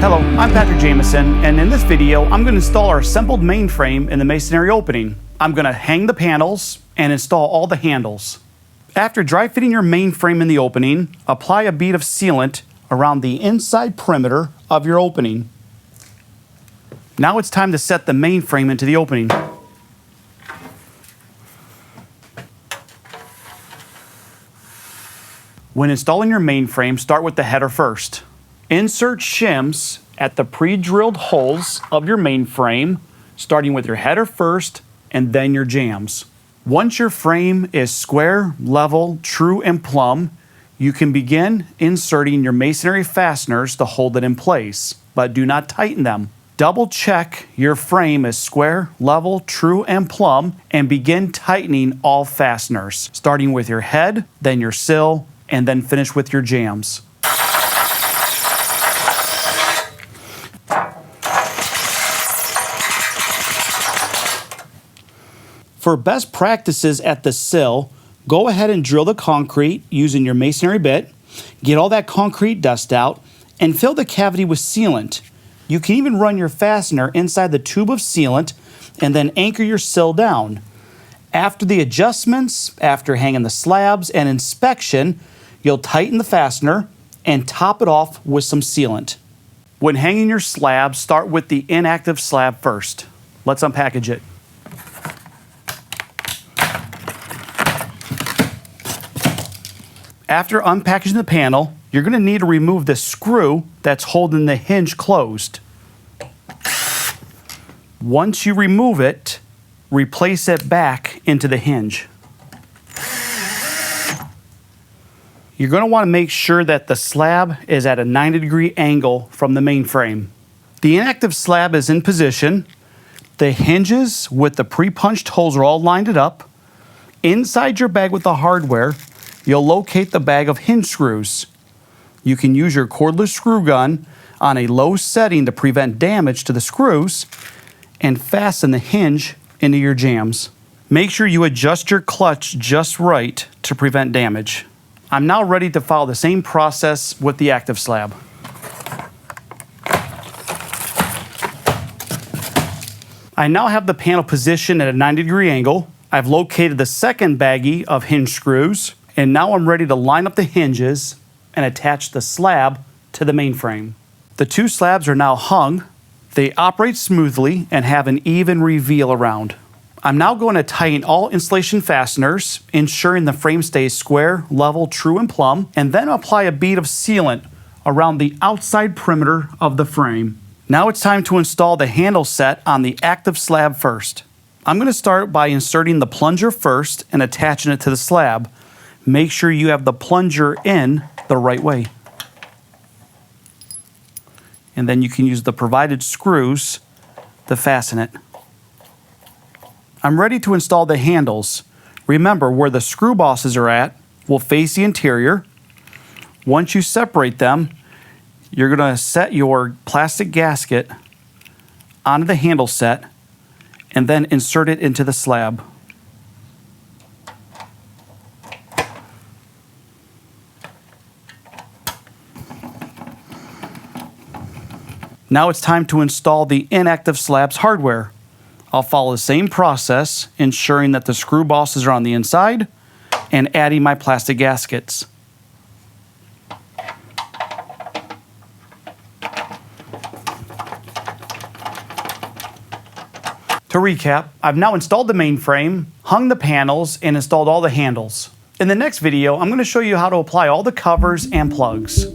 Hello, I'm Patrick Jamison, and in this video, I'm going to install our assembled mainframe in the masonry opening. I'm going to hang the panels and install all the handles. After dry fitting your mainframe in the opening, apply a bead of sealant around the inside perimeter of your opening. Now it's time to set the mainframe into the opening. When installing your mainframe, start with the header first. Insert shims at the pre-drilled holes of your mainframe, starting with your header first and then your jambs. Once your frame is square, level, true, and plumb, you can begin inserting your masonry fasteners to hold it in place, but do not tighten them. Double check your frame is square, level, true, and plumb, and begin tightening all fasteners, starting with your head, then your sill, and then finish with your jambs. For best practices at the sill, go ahead and drill the concrete using your masonry bit, get all that concrete dust out, and fill the cavity with sealant. You can even run your fastener inside the tube of sealant and then anchor your sill down. After the adjustments, after hanging the slabs and inspection, you'll tighten the fastener and top it off with some sealant. When hanging your slab, start with the inactive slab first. Let's unpackage it. After unpackaging the panel, you're going to need to remove the screw that's holding the hinge closed. Once you remove it, replace it back into the hinge. You're going to want to make sure that the slab is at a 90-degree angle from the mainframe. The inactive slab is in position. The hinges with the pre-punched holes are all lined up. Inside your bag with the hardware, you'll locate the bag of hinge screws. You can use your cordless screw gun on a low setting to prevent damage to the screws and fasten the hinge into your jambs. Make sure you adjust your clutch just right to prevent damage. I'm now ready to follow the same process with the active slab. I now have the panel positioned at a 90-degree angle. I've located the second baggie of hinge screws, and now I'm ready to line up the hinges and attach the slab to the mainframe. The two slabs are now hung. They operate smoothly and have an even reveal around. I'm now going to tighten all installation fasteners, ensuring the frame stays square, level, true, and plumb, and then apply a bead of sealant around the outside perimeter of the frame. Now it's time to install the handle set on the active slab first. I'm going to start by inserting the plunger first and attaching it to the slab. Make sure you have the plunger in the right way. And then you can use the provided screws to fasten it. I'm ready to install the handles. Remember, where the screw bosses are at will face the interior. Once you separate them, you're going to set your plastic gasket onto the handle set and then insert it into the slab. Now it's time to install the inactive slab's hardware. I'll follow the same process, ensuring that the screw bosses are on the inside and adding my plastic gaskets. To recap, I've now installed the mainframe, hung the panels, and installed all the handles. In the next video, I'm going to show you how to apply all the covers and plugs.